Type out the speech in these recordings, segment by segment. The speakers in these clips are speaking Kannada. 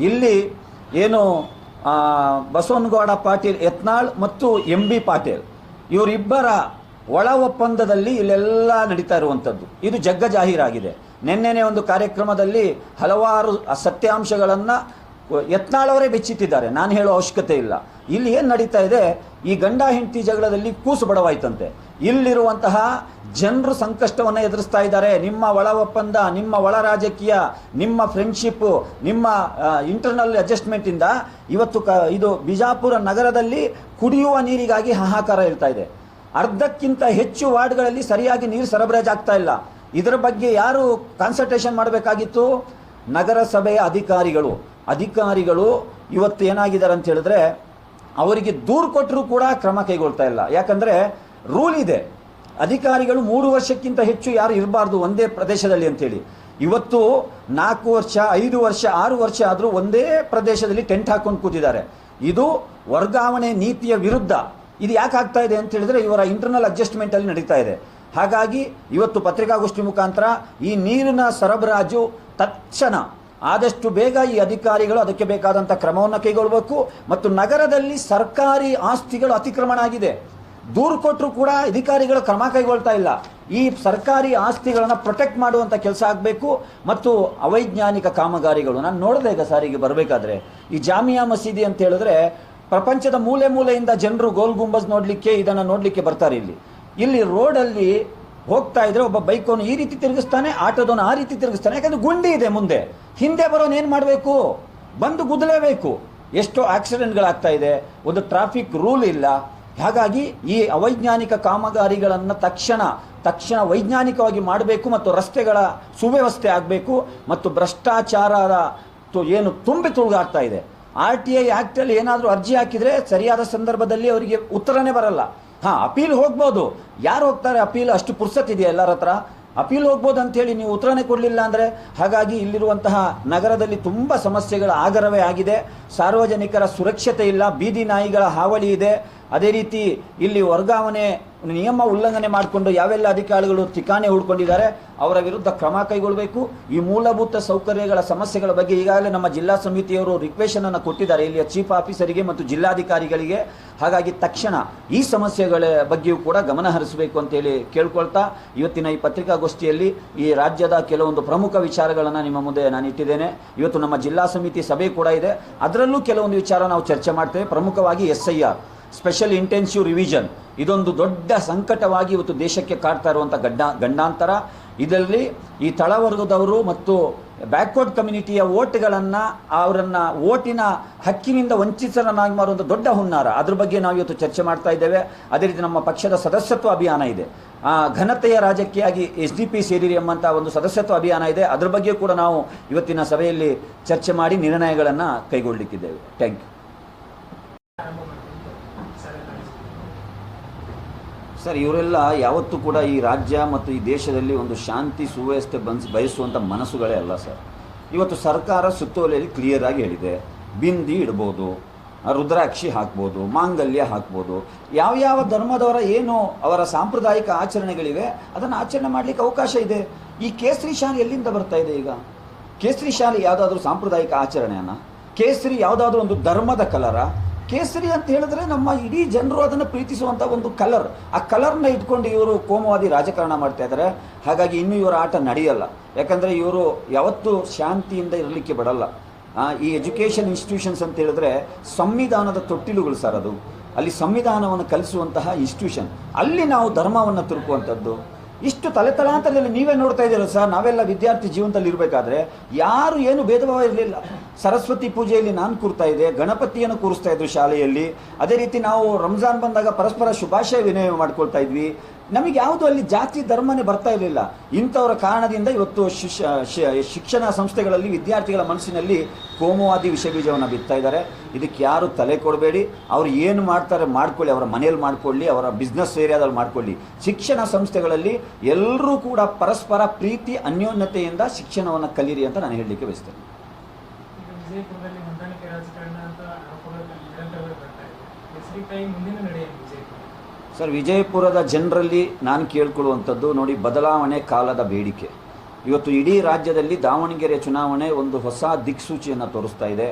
ಇಲ್ಲಿ ಏನು ಬಸವನಗೌಡ ಪಾಟೀಲ್ ಯತ್ನಾಳ್ ಮತ್ತು MB ಪಾಟೀಲ್ ಇವರಿಬ್ಬರ ಒಳ ಒಪ್ಪಂದದಲ್ಲಿ ಇಲ್ಲೆಲ್ಲ ನಡೀತಾ ಇರುವಂಥದ್ದು ಇದು ಜಗ್ಗ ಜಾಹೀರಾಗಿದೆ. ನಿನ್ನೆನೇ ಒಂದು ಕಾರ್ಯಕ್ರಮದಲ್ಲಿ ಹಲವಾರು ಸತ್ಯಾಂಶಗಳನ್ನು ಯತ್ನಾಳ್ ಅವರೇ ಬೆಚ್ಚಿಟ್ಟಿದ್ದಾರೆ, ನಾನು ಹೇಳೋ ಅವಶ್ಯಕತೆ ಇಲ್ಲ. ಇಲ್ಲಿ ಏನು ನಡೀತಾ ಇದೆ, ಈ ಗಂಡ ಹೆಂಡತಿ ಜಗಳದಲ್ಲಿ ಕೂಸು ಬಡವಾಯ್ತಂತೆ. ಇಲ್ಲಿರುವಂತಹ ಜನರು ಸಂಕಷ್ಟವನ್ನು ಎದುರಿಸ್ತಾ ಇದ್ದಾರೆ. ನಿಮ್ಮ ಒಳ ಒಪ್ಪಂದ, ನಿಮ್ಮ ಒಳ ರಾಜಕೀಯ, ನಿಮ್ಮ ಫ್ರೆಂಡ್ಶಿಪ್ಪು, ನಿಮ್ಮ ಇಂಟರ್ನಲ್ ಅಡ್ಜಸ್ಟ್ಮೆಂಟಿಂದ ಇವತ್ತು ಇದು ಬಿಜಾಪುರ ನಗರದಲ್ಲಿ ಕುಡಿಯುವ ನೀರಿಗಾಗಿ ಹಾಹಾಕಾರ ಇರ್ತಾ ಇದೆ. ಅರ್ಧಕ್ಕಿಂತ ಹೆಚ್ಚು ವಾರ್ಡ್ಗಳಲ್ಲಿ ಸರಿಯಾಗಿ ನೀರು ಸರಬರಾಜು ಆಗ್ತಾ ಇಲ್ಲ. ಇದರ ಬಗ್ಗೆ ಯಾರು ಕಾನ್ಸಂಟ್ರೇಷನ್ ಮಾಡಬೇಕಾಗಿತ್ತು? ನಗರಸಭೆಯ ಅಧಿಕಾರಿಗಳು ಇವತ್ತು ಏನಾಗಿದ್ದಾರೆ ಅಂತ ಹೇಳಿದ್ರೆ, ಅವರಿಗೆ ದೂರು ಕೊಟ್ಟರೂ ಕೂಡ ಕ್ರಮ ಕೈಗೊಳ್ತಾ ಇಲ್ಲ. ಯಾಕಂದರೆ ರೂಲ್ ಇದೆ, ಅಧಿಕಾರಿಗಳು 3 ವರ್ಷಕ್ಕಿಂತ ಹೆಚ್ಚು ಯಾರು ಇರಬಾರ್ದು ಒಂದೇ ಪ್ರದೇಶದಲ್ಲಿ ಅಂತೇಳಿ. ಇವತ್ತು 4 ವರ್ಷ, 5 ವರ್ಷ, 6 ವರ್ಷ ಆದರೂ ಒಂದೇ ಪ್ರದೇಶದಲ್ಲಿ ಟೆಂಟ್ ಹಾಕೊಂಡು ಕೂತಿದ್ದಾರೆ. ಇದು ವರ್ಗಾವಣೆ ನೀತಿಯ ವಿರುದ್ಧ. ಇದು ಯಾಕೆ ಆಗ್ತಾ ಇದೆ ಅಂತ ಹೇಳಿದ್ರೆ, ಇವರ ಇಂಟರ್ನಲ್ ಅಡ್ಜಸ್ಟ್ಮೆಂಟಲ್ಲಿ ನಡೀತಾ ಇದೆ. ಹಾಗಾಗಿ ಇವತ್ತು ಪತ್ರಿಕಾಗೋಷ್ಠಿ ಮುಖಾಂತರ ಈ ನೀರಿನ ಸರಬರಾಜು ತಕ್ಷಣ ಆದಷ್ಟು ಬೇಗ ಈ ಅಧಿಕಾರಿಗಳು ಅದಕ್ಕೆ ಬೇಕಾದಂಥ ಕ್ರಮವನ್ನು ಕೈಗೊಳ್ಳಬೇಕು. ಮತ್ತು ನಗರದಲ್ಲಿ ಸರ್ಕಾರಿ ಆಸ್ತಿಗಳು ಅತಿಕ್ರಮಣ ಆಗಿದೆ, ದೂರು ಕೊಟ್ಟರು ಕೂಡ ಅಧಿಕಾರಿಗಳು ಕ್ರಮ ಕೈಗೊಳ್ತಾ ಇಲ್ಲ. ಈ ಸರ್ಕಾರಿ ಆಸ್ತಿಗಳನ್ನು ಪ್ರೊಟೆಕ್ಟ್ ಮಾಡುವಂಥ ಕೆಲಸ ಆಗಬೇಕು. ಮತ್ತು ಅವೈಜ್ಞಾನಿಕ ಕಾಮಗಾರಿಗಳು, ನಾನು ನೋಡಿದೆ ಈಗ ಸಾರಿಗೆ ಬರಬೇಕಾದ್ರೆ ಈ ಜಾಮಿಯಾ ಮಸೀದಿ ಅಂತ ಹೇಳಿದ್ರೆ ಪ್ರಪಂಚದ ಮೂಲೆ ಮೂಲೆಯಿಂದ ಜನರು ಗೋಲ್ ಗುಂಬಜ್ ನೋಡಲಿಕ್ಕೆ, ಇದನ್ನು ನೋಡಲಿಕ್ಕೆ ಬರ್ತಾರೆ. ಇಲ್ಲಿ ರೋಡಲ್ಲಿ ಹೋಗ್ತಾ ಇದ್ರೆ ಒಬ್ಬ ಬೈಕವನು ಈ ರೀತಿ ತಿರುಗಿಸ್ತಾನೆ, ಆಟೋದವನು ಆ ರೀತಿ ತಿರುಗಿಸ್ತಾನೆ. ಯಾಕಂದ್ರೆ ಗುಂಡಿ ಇದೆ ಮುಂದೆ, ಹಿಂದೆ ಬರೋನು ಏನು ಮಾಡಬೇಕು? ಬಂದು ಗುದ್ದಲೇಬೇಕು. ಎಷ್ಟೋ ಆಕ್ಸಿಡೆಂಟ್ಗಳಾಗ್ತಾ ಇದೆ, ಒಂದು ಟ್ರಾಫಿಕ್ ರೂಲ್ ಇಲ್ಲ. ಹಾಗಾಗಿ ಈ ಅವೈಜ್ಞಾನಿಕ ಕಾಮಗಾರಿಗಳನ್ನು ತಕ್ಷಣ ವೈಜ್ಞಾನಿಕವಾಗಿ ಮಾಡಬೇಕು. ಮತ್ತು ರಸ್ತೆಗಳ ಸುವ್ಯವಸ್ಥೆ ಆಗಬೇಕು. ಮತ್ತು ಭ್ರಷ್ಟಾಚಾರದ ಏನು ತುಂಬಿ ತುಳುಗಾಡ್ತಾ ಇದೆ. RTI ಆ್ಯಕ್ಟಲ್ಲಿ ಏನಾದರೂ ಅರ್ಜಿ ಹಾಕಿದರೆ ಸರಿಯಾದ ಸಂದರ್ಭದಲ್ಲಿ ಅವರಿಗೆ ಉತ್ತರನೇ ಬರಲ್ಲ. ಅಪೀಲ್ ಹೋಗ್ಬೋದು, ಯಾರು ಹೋಗ್ತಾರೆ ಅಪೀಲ್? ಅಷ್ಟು ಪುರ್ಸತ್ತಿದೆಯಾ ಎಲ್ಲರ ಹತ್ರ? ಅಪೀಲ್ ಹೋಗ್ಬೋದು ಅಂಥೇಳಿ ನೀವು ಉತ್ತರನೇ ಕೊಡಲಿಲ್ಲ ಅಂದರೆ. ಹಾಗಾಗಿ ಇಲ್ಲಿರುವಂತಹ ನಗರದಲ್ಲಿ ತುಂಬ ಸಮಸ್ಯೆಗಳ ಆಗರವೇ ಆಗಿದೆ. ಸಾರ್ವಜನಿಕರ ಸುರಕ್ಷತೆ ಇಲ್ಲ, ಬೀದಿ ನಾಯಿಗಳ ಹಾವಳಿ ಇದೆ. ಅದೇ ರೀತಿ ಇಲ್ಲಿ ವರ್ಗಾವಣೆ ನಿಯಮ ಉಲ್ಲಂಘನೆ ಮಾಡಿಕೊಂಡು ಯಾವೆಲ್ಲ ಅಧಿಕಾರಿಗಳು ಠಿಕಾಣೆ ಹೂಡ್ಕೊಂಡಿದ್ದಾರೆ ಅವರ ವಿರುದ್ಧ ಕ್ರಮ ಕೈಗೊಳ್ಳಬೇಕು. ಈ ಮೂಲಭೂತ ಸೌಕರ್ಯಗಳ ಸಮಸ್ಯೆಗಳ ಬಗ್ಗೆ ಈಗಾಗಲೇ ನಮ್ಮ ಜಿಲ್ಲಾ ಸಮಿತಿಯವರು ರಿಕ್ವೆಷನ್ ಅನ್ನು ಕೊಟ್ಟಿದ್ದಾರೆ ಇಲ್ಲಿಯ ಚೀಫ್ ಆಫೀಸರಿಗೆ ಮತ್ತು ಜಿಲ್ಲಾಧಿಕಾರಿಗಳಿಗೆ. ಹಾಗಾಗಿ ತಕ್ಷಣ ಈ ಸಮಸ್ಯೆಗಳ ಬಗ್ಗೆಯೂ ಕೂಡ ಗಮನ ಹರಿಸಬೇಕು ಅಂತೇಳಿ ಕೇಳ್ಕೊಳ್ತಾ, ಇವತ್ತಿನ ಈ ಪತ್ರಿಕಾಗೋಷ್ಠಿಯಲ್ಲಿ ಈ ರಾಜ್ಯದ ಕೆಲವೊಂದು ಪ್ರಮುಖ ವಿಚಾರಗಳನ್ನು ನಿಮ್ಮ ಮುಂದೆ ನಾನು ಇಟ್ಟಿದ್ದೇನೆ. ಇವತ್ತು ನಮ್ಮ ಜಿಲ್ಲಾ ಸಮಿತಿ ಸಭೆ ಕೂಡ ಇದೆ, ಅದರಲ್ಲೂ ಕೆಲವೊಂದು ವಿಚಾರ ನಾವು ಚರ್ಚೆ ಮಾಡ್ತೇವೆ. ಪ್ರಮುಖವಾಗಿ SIR, ಸ್ಪೆಷಲ್ ಇಂಟೆನ್ಸಿವ್ ರಿವಿಷನ್, ಇದೊಂದು ದೊಡ್ಡ ಸಂಕಟವಾಗಿ ಇವತ್ತು ದೇಶಕ್ಕೆ ಕಾಡ್ತಾ ಇರುವಂಥ ಗಂಡಾಂತರ. ಇದರಲ್ಲಿ ಈ ತಳವರ್ಗದವರು ಮತ್ತು ಬ್ಯಾಕ್ವರ್ಡ್ ಕಮ್ಯುನಿಟಿಯ ಓಟ್ಗಳನ್ನು, ಅವರನ್ನು ಓಟಿನ ಹಕ್ಕಿನಿಂದ ವಂಚಿತರನ್ನಾಗಿ ಮಾಡುವಂಥ ದೊಡ್ಡ ಹುನ್ನಾರ, ಅದ್ರ ಬಗ್ಗೆ ನಾವು ಇವತ್ತು ಚರ್ಚೆ ಮಾಡ್ತಾ ಇದ್ದೇವೆ. ಅದೇ ರೀತಿ ನಮ್ಮ ಪಕ್ಷದ ಸದಸ್ಯತ್ವ ಅಭಿಯಾನ ಇದೆ, ಘನತೆಯ ರಾಜಕೀಯಾಗಿ SDP ಸೇರಿರಿ ಎಂಬಂಥ ಒಂದು ಸದಸ್ಯತ್ವ ಅಭಿಯಾನ ಇದೆ. ಅದ್ರ ಬಗ್ಗೆ ಕೂಡ ನಾವು ಇವತ್ತಿನ ಸಭೆಯಲ್ಲಿ ಚರ್ಚೆ ಮಾಡಿ ನಿರ್ಣಯಗಳನ್ನು ಕೈಗೊಳ್ಳಲಿಕ್ಕಿದ್ದೇವೆ. Thank you sir. ಇವರೆಲ್ಲ ಯಾವತ್ತೂ ಕೂಡ ಈ ರಾಜ್ಯ ಮತ್ತು ಈ ದೇಶದಲ್ಲಿ ಒಂದು ಶಾಂತಿ ಸುವ್ಯವಸ್ಥೆ ಬಯಸುವಂಥ ಮನಸ್ಸುಗಳೇ ಅಲ್ಲ ಸರ್. ಇವತ್ತು ಸರ್ಕಾರ ಸುತ್ತೋಲೆಯಲ್ಲಿ ಕ್ಲಿಯರ್ ಆಗಿ ಹೇಳಿದೆ, ಬಿಂದಿ ಇಡ್ಬೋದು, ರುದ್ರಾಕ್ಷಿ ಹಾಕ್ಬೋದು, ಮಾಂಗಲ್ಯ ಹಾಕ್ಬೋದು. ಯಾವ ಧರ್ಮದವರ ಏನು ಅವರ ಸಾಂಪ್ರದಾಯಿಕ ಆಚರಣೆಗಳಿವೆ ಅದನ್ನು ಆಚರಣೆ ಮಾಡಲಿಕ್ಕೆ ಅವಕಾಶ ಇದೆ. ಈ ಕೇಸರಿ ಶಾಲೆ ಎಲ್ಲಿಂದ ಬರ್ತಾ ಇದೆ? ಈಗ ಕೇಸರಿ ಶಾಲೆ ಯಾವುದಾದ್ರೂ ಸಾಂಪ್ರದಾಯಿಕ ಆಚರಣೆಯನ್ನು, ಕೇಸರಿ ಯಾವುದಾದ್ರೂ ಒಂದು ಧರ್ಮದ ಕಲರ? ಕೇಸರಿ ಅಂತ ಹೇಳಿದ್ರೆ ನಮ್ಮ ಇಡೀ ಜನರು ಅದನ್ನು ಪ್ರೀತಿಸುವಂಥ ಒಂದು ಕಲರ್. ಆ ಕಲರ್ನ ಇಟ್ಕೊಂಡು ಇವರು ಕೋಮುವಾದಿ ರಾಜಕಾರಣ ಮಾಡ್ತಾ ಇದ್ದಾರೆ. ಹಾಗಾಗಿ ಇನ್ನೂ ಇವರ ಆಟ ನಡೆಯಲ್ಲ. ಯಾಕಂದರೆ ಇವರು ಯಾವತ್ತೂ ಶಾಂತಿಯಿಂದ ಇರಲಿಕ್ಕೆ ಬಿಡಲ್ಲ. ಈ ಎಜುಕೇಷನ್ ಇನ್ಸ್ಟಿಟ್ಯೂಷನ್ಸ್ ಅಂತ ಹೇಳಿದ್ರೆ ಸಂವಿಧಾನದ ತೊಟ್ಟಿಲುಗಳು ಸರ್. ಅದು ಅಲ್ಲಿ ಸಂವಿಧಾನವನ್ನು ಕಲಿಸುವಂತಹ ಇನ್ಸ್ಟಿಟ್ಯೂಷನ್, ಅಲ್ಲಿ ನಾವು ಧರ್ಮವನ್ನು ತುರುಕುವಂಥದ್ದು. ಇಷ್ಟು ತಲೆತಲಾಂತರದಲ್ಲಿ ನೀವೇ ನೋಡ್ತಾ ಇದ್ದೀರ ಸರ್. ನಾವೆಲ್ಲ ವಿದ್ಯಾರ್ಥಿ ಜೀವನದಲ್ಲಿ ಇರಬೇಕಾದ್ರೆ ಯಾರು ಏನು ಭೇದ ಭಾವ ಇರಲಿಲ್ಲ. ಸರಸ್ವತಿ ಪೂಜೆಯಲ್ಲಿ ನಾನು ಕೂರ್ತಾ ಇದ್ದೆ, ಗಣಪತಿಯನ್ನು ಕೂರಿಸ್ತಾ ಇದ್ರು ಶಾಲೆಯಲ್ಲಿ. ಅದೇ ರೀತಿ ನಾವು ರಂಜಾನ್ ಬಂದಾಗ ಪರಸ್ಪರ ಶುಭಾಶಯ ವಿನಿಮಯ ಮಾಡ್ಕೊಳ್ತಾ ಇದ್ವಿ. ನಮಗೆ ಯಾವುದು ಅಲ್ಲಿ ಜಾತಿ ಧರ್ಮನೇ ಬರ್ತಾ ಇರಲಿಲ್ಲ. ಇಂಥವರ ಕಾರಣದಿಂದ ಇವತ್ತು ಶಿಕ್ಷಣ ಸಂಸ್ಥೆಗಳಲ್ಲಿ ವಿದ್ಯಾರ್ಥಿಗಳ ಮನಸ್ಸಿನಲ್ಲಿ ಕೋಮುವಾದಿ ವಿಷ ಬೀಜವನ್ನು ಬಿತ್ತಾ ಇದ್ದಾರೆ. ಇದಕ್ಕೆ ಯಾರು ತಲೆ ಕೊಡಬೇಡಿ. ಅವರು ಏನು ಮಾಡ್ತಾರೆ ಮಾಡ್ಕೊಳ್ಳಿ, ಅವರ ಮನೆಯಲ್ಲಿ ಮಾಡ್ಕೊಳ್ಳಿ, ಅವರ ಬಿಸ್ನೆಸ್ ಏರಿಯಾದಲ್ಲಿ ಮಾಡ್ಕೊಳ್ಳಿ. ಶಿಕ್ಷಣ ಸಂಸ್ಥೆಗಳಲ್ಲಿ ಎಲ್ಲರೂ ಕೂಡ ಪರಸ್ಪರ ಪ್ರೀತಿ ಅನ್ಯೋನ್ಯತೆಯಿಂದ ಶಿಕ್ಷಣವನ್ನು ಕಲೀರಿ ಅಂತ ನಾನು ಹೇಳಲಿಕ್ಕೆ ಬಯಸ್ತೇನೆ. ಸರ್, ವಿಜಯಪುರದ ಜನರಲ್ಲಿ ನಾನು ಕೇಳ್ಕೊಳ್ಳುವಂಥದ್ದು ನೋಡಿ, ಬದಲಾವಣೆ ಕಾಲದ ಬೇಡಿಕೆ. ಇವತ್ತು ಇಡೀ ರಾಜ್ಯದಲ್ಲಿ ದಾವಣಗೆರೆ ಚುನಾವಣೆ ಒಂದು ಹೊಸ ದಿಕ್ಸೂಚಿಯನ್ನು ತೋರಿಸ್ತಾ ಇದೆ.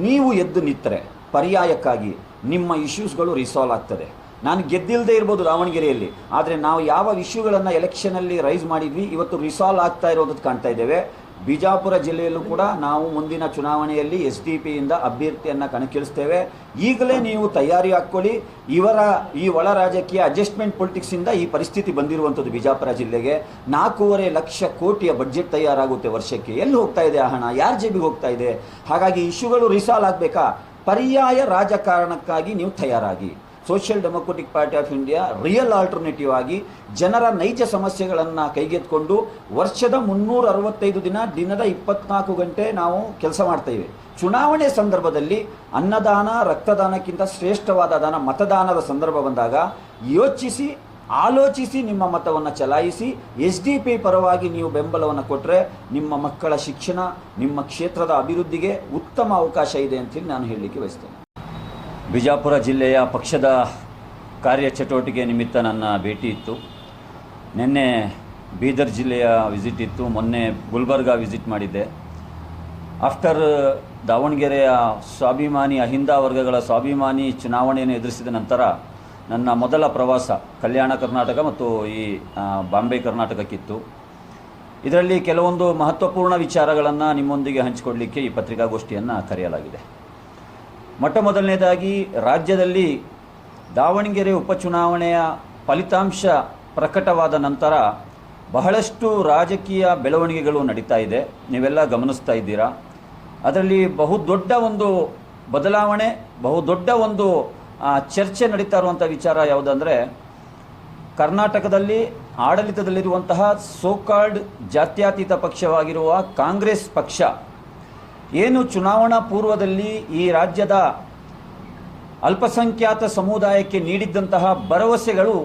ನೀವು ಎದ್ದು ನಿಂತರೆ ಪರ್ಯಾಯಕ್ಕಾಗಿ ನಿಮ್ಮ ಇಶ್ಯೂಸ್ಗಳು ರಿಸಾಲ್ವ್ ಆಗ್ತದೆ. ನಾನು ಗೆದ್ದಿಲ್ಲದೆ ಇರ್ಬೋದು ದಾವಣಗೆರೆಯಲ್ಲಿ, ಆದರೆ ನಾವು ಯಾವ ಇಶ್ಯೂಗಳನ್ನು ಎಲೆಕ್ಷನಲ್ಲಿ ರೈಸ್ ಮಾಡಿದ್ವಿ ಇವತ್ತು ರಿಸಾಲ್ವ್ ಆಗ್ತಾ ಇರೋದನ್ನು ಕಾಣ್ತಾ ಇದ್ದೇವೆ. ಬಿಜಾಪುರ ಜಿಲ್ಲೆಯಲ್ಲೂ ಕೂಡ ನಾವು ಮುಂದಿನ ಚುನಾವಣೆಯಲ್ಲಿ SDP ಯಿಂದ ಅಭ್ಯರ್ಥಿಯನ್ನು ಕಣಕ್ಕಿಳಿಸ್ತೇವೆ. ಈಗಲೇ ನೀವು ತಯಾರಿ ಹಾಕ್ಕೊಳ್ಳಿ. ಈ ಒಳ ರಾಜಕೀಯ ಅಡ್ಜಸ್ಟ್ಮೆಂಟ್ ಪೊಲಿಟಿಕ್ಸಿಂದ ಈ ಪರಿಸ್ಥಿತಿ ಬಂದಿರುವಂಥದ್ದು. ಬಿಜಾಪುರ ಜಿಲ್ಲೆಗೆ 4.5 ಲಕ್ಷ ಕೋಟಿಯ ಬಡ್ಜೆಟ್ ತಯಾರಾಗುತ್ತೆ ವರ್ಷಕ್ಕೆ. ಎಲ್ಲಿ ಹೋಗ್ತಾ ಇದೆ ಆ ಹಣ? ಯಾರ ಜೇಬಿಗೆ ಹೋಗ್ತಾ ಇದೆ? ಹಾಗಾಗಿ ಇಶ್ಯೂಗಳು ರಿಸಾಲ್ವ್ ಆಗಬೇಕಾ? ಪರ್ಯಾಯ ರಾಜಕಾರಣಕ್ಕಾಗಿ ನೀವು ತಯಾರಾಗಿ. Social democratic party of India real alternative ಆಗಿ ಜನರ ನೈಜ ಸಮಸ್ಯೆಗಳನ್ನು ಕೈಗೆತ್ತಿಕೊಂಡು ವರ್ಷದ 365 ದಿನದ 24 ಗಂಟೆ ನಾವು ಕೆಲಸ ಮಾಡ್ತೇವೆ. ಚುನಾವಣೆ ಸಂದರ್ಭದಲ್ಲಿ ಅನ್ನದಾನ ರಕ್ತದಾನಕ್ಕಿಂತ ಶ್ರೇಷ್ಠವಾದ ದಾನ ಮತದಾನದ ಸಂದರ್ಭ ಬಂದಾಗ ಯೋಚಿಸಿ ಆಲೋಚಿಸಿ ನಿಮ್ಮ ಮತವನ್ನು ಚಲಾಯಿಸಿ. SDP ಪರವಾಗಿ ನೀವು ಬೆಂಬಲವನ್ನು ಕೊಟ್ಟರೆ ನಿಮ್ಮ ಮಕ್ಕಳ ಶಿಕ್ಷಣ, ನಿಮ್ಮ ಕ್ಷೇತ್ರದ ಅಭಿವೃದ್ಧಿಗೆ ಉತ್ತಮ ಅವಕಾಶ ಇದೆ ಅಂತೇಳಿ ನಾನು ಹೇಳಲಿಕ್ಕೆ ಬಯಸ್ತೇನೆ. ಬಿಜಾಪುರ ಜಿಲ್ಲೆಯ ಪಕ್ಷದ ಕಾರ್ಯಚಟುವಟಿಕೆ ನಿಮಿತ್ತ ನನ್ನ ಭೇಟಿ ಇತ್ತು. ನಿನ್ನೆ ಬೀದರ್ ಜಿಲ್ಲೆಯ ವಿಸಿಟ್ ಇತ್ತು. ಮೊನ್ನೆ ಗುಲ್ಬರ್ಗಾ ವಿಸಿಟ್ ಮಾಡಿದ್ದೆ. ಆಫ್ಟರ್ ದಾವಣಗೆರೆಯ ಸ್ವಾಭಿಮಾನಿ ಅಹಿಂದ ವರ್ಗಗಳ ಸ್ವಾಭಿಮಾನಿ ಚುನಾವಣೆಯನ್ನು ಎದುರಿಸಿದ ನಂತರ ನನ್ನ ಮೊದಲ ಪ್ರವಾಸ ಕಲ್ಯಾಣ ಕರ್ನಾಟಕ ಮತ್ತು ಈ ಬಾಂಬೆ ಕರ್ನಾಟಕಕ್ಕಿತ್ತು. ಇದರಲ್ಲಿ ಕೆಲವೊಂದು ಮಹತ್ವಪೂರ್ಣ ವಿಚಾರಗಳನ್ನು ನಿಮ್ಮೊಂದಿಗೆ ಹಂಚಿಕೊಳ್ಳಲಿಕ್ಕೆ ಈ ಪತ್ರಿಕಾಗೋಷ್ಠಿಯನ್ನು ಕರೆಯಲಾಗಿದೆ. ಮೊಟ್ಟ ಮೊದಲನೇದಾಗಿ ರಾಜ್ಯದಲ್ಲಿ ದಾವಣಗೆರೆ ಉಪಚುನಾವಣೆಯ ಫಲಿತಾಂಶ ಪ್ರಕಟವಾದ ನಂತರ ಬಹಳಷ್ಟು ರಾಜಕೀಯ ಬೆಳವಣಿಗೆಗಳು ನಡೀತಾ ಇದೆ. ನೀವೆಲ್ಲ ಗಮನಿಸ್ತಾ ಇದ್ದೀರಾ. ಅದರಲ್ಲಿ ಬಹುದೊಡ್ಡ ಒಂದು ಬದಲಾವಣೆ, ಬಹುದೊಡ್ಡ ಒಂದು ಚರ್ಚೆ ನಡೀತಾ ಇರುವಂಥ ವಿಚಾರ ಯಾವುದಂದರೆ, ಕರ್ನಾಟಕದಲ್ಲಿ ಆಡಳಿತದಲ್ಲಿರುವಂತಹ ಸೋಕಾಲ್ಡ್ ಜಾತ್ಯತೀತ ಪಕ್ಷವಾಗಿರುವ ಕಾಂಗ್ರೆಸ್ ಪಕ್ಷ ಏನು ಚುನಾವಣಾ ಪೂರ್ವದಲ್ಲಿ ಈ ರಾಜ್ಯದ ಅಲ್ಪಸಂಖ್ಯಾತ ಸಮುದಾಯಕ್ಕೆ ನೀಡಿದ್ದಂತಹ ಭರವಸೆಗಳು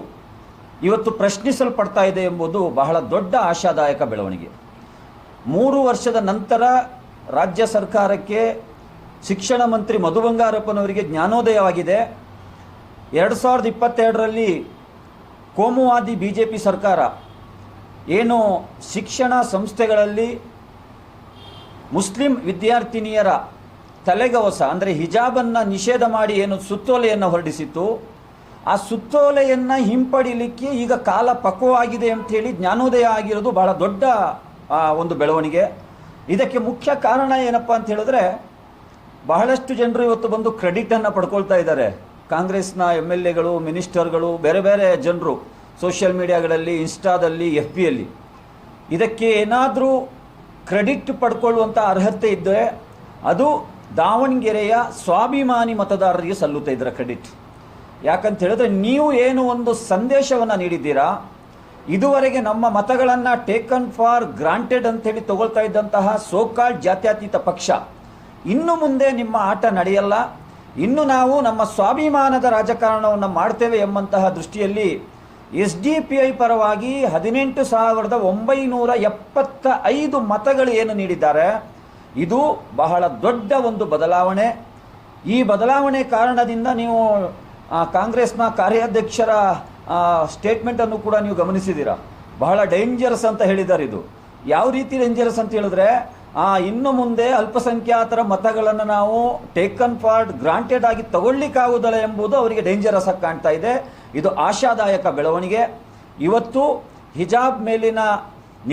ಇವತ್ತು ಪ್ರಶ್ನಿಸಲ್ಪಡ್ತಾ ಇದೆ ಎಂಬುದು ಬಹಳ ದೊಡ್ಡ ಆಶಾದಾಯಕ ಬೆಳವಣಿಗೆ. 3 ವರ್ಷದ ನಂತರ ರಾಜ್ಯ ಸರ್ಕಾರಕ್ಕೆ ಶಿಕ್ಷಣ ಮಂತ್ರಿ ಮಧು ಬಂಗಾರಪ್ಪನವರಿಗೆ ಜ್ಞಾನೋದಯವಾಗಿದೆ. 2022ರಲ್ಲಿ ಕೋಮುವಾದಿ BJP ಸರ್ಕಾರ ಏನು ಶಿಕ್ಷಣ ಸಂಸ್ಥೆಗಳಲ್ಲಿ ಮುಸ್ಲಿಂ ವಿದ್ಯಾರ್ಥಿನಿಯರ ತಲೆಗವಸ ಅಂದರೆ ಹಿಜಾಬನ್ನು ನಿಷೇಧ ಮಾಡಿ ಏನು ಸುತ್ತೋಲೆಯನ್ನು ಹೊರಡಿಸಿತ್ತು, ಆ ಸುತ್ತೋಲೆಯನ್ನು ಹಿಂಪಡಿಲಿಕ್ಕೆ ಈಗ ಕಾಲ ಪಕ್ವವಾಗಿದೆ ಅಂಥೇಳಿ ಜ್ಞಾನೋದಯ ಆಗಿರೋದು ಬಹಳ ದೊಡ್ಡ ಒಂದು ಬೆಳವಣಿಗೆ. ಇದಕ್ಕೆ ಮುಖ್ಯ ಕಾರಣ ಏನಪ್ಪ ಅಂತ ಹೇಳಿದ್ರೆ, ಬಹಳಷ್ಟು ಜನರು ಇವತ್ತು ಬಂದು ಕ್ರೆಡಿಟನ್ನು ಪಡ್ಕೊಳ್ತಾ ಇದ್ದಾರೆ. ಕಾಂಗ್ರೆಸ್ನ MLAಗಳು, ಮಿನಿಸ್ಟರ್ಗಳು, ಬೇರೆ ಬೇರೆ ಜನರು ಸೋಷಿಯಲ್ ಮೀಡಿಯಾಗಳಲ್ಲಿ, ಇನ್ಸ್ಟಾದಲ್ಲಿ, FBಯಲ್ಲಿ ಇದಕ್ಕೆ ಏನಾದರೂ ಕ್ರೆಡಿಟ್ ಪಡ್ಕೊಳ್ಳುವಂಥ ಅರ್ಹತೆ ಇದ್ದರೆ ಅದು ದಾವಣಗೆರೆಯ ಸ್ವಾಭಿಮಾನಿ ಮತದಾರರಿಗೆ ಸಲ್ಲುತ್ತಾ ಇದ್ದರ ಕ್ರೆಡಿಟ್. ಯಾಕಂತ ಹೇಳಿದ್ರೆ, ನೀವು ಏನು ಒಂದು ಸಂದೇಶವನ್ನು ನೀಡಿದ್ದೀರಾ, ಇದುವರೆಗೆ ನಮ್ಮ ಮತಗಳನ್ನು ಟೇಕನ್ ಫಾರ್ ಗ್ರಾಂಟೆಡ್ ಅಂತೇಳಿ ತಗೊಳ್ತಾ ಇದ್ದಂತಹ ಸೋಕಾಲ್ಡ್ ಜಾತ್ಯತೀತ ಪಕ್ಷ ಇನ್ನು ಮುಂದೆ ನಿಮ್ಮ ಆಟ ನಡೆಯಲ್ಲ, ಇನ್ನು ನಾವು ನಮ್ಮ ಸ್ವಾಭಿಮಾನದ ರಾಜಕಾರಣವನ್ನು ಮಾಡ್ತೇವೆ ಎಂಬಂತಹ ದೃಷ್ಟಿಯಲ್ಲಿ SDPI ಪರವಾಗಿ 18,975 ಮತಗಳು ಏನು ನೀಡಿದ್ದಾರೆ, ಇದು ಬಹಳ ದೊಡ್ಡ ಒಂದು ಬದಲಾವಣೆ. ಈ ಬದಲಾವಣೆ ಕಾರಣದಿಂದ ನೀವು ಕಾಂಗ್ರೆಸ್ನ ಕಾರ್ಯಾಧ್ಯಕ್ಷರ ಸ್ಟೇಟ್ಮೆಂಟನ್ನು ಕೂಡ ನೀವು ಗಮನಿಸಿದ್ದೀರಾ. ಬಹಳ ಡೇಂಜರಸ್ ಅಂತ ಹೇಳಿದ್ದಾರೆ. ಇದು ಯಾವ ರೀತಿ ಡೇಂಜರಸ್ ಅಂತ ಹೇಳಿದ್ರೆ, ಇನ್ನು ಮುಂದೆ ಅಲ್ಪಸಂಖ್ಯಾತರ ಮತಗಳನ್ನು ನಾವು ಟೇಕನ್ ಫಾರ್ ಗ್ರಾಂಟೆಡ್ ಆಗಿ ತಗೊಳ್ಳಿಕ್ಕಾಗುವುದಿಲ್ಲ ಎಂಬುದು ಅವರಿಗೆ ಡೇಂಜರಸ್ ಆಗಿ ಕಾಣ್ತಾ ಇದೆ. ಇದು ಆಶಾದಾಯಕ ಬೆಳವಣಿಗೆ. ಇವತ್ತು ಹಿಜಾಬ್ ಮೇಲಿನ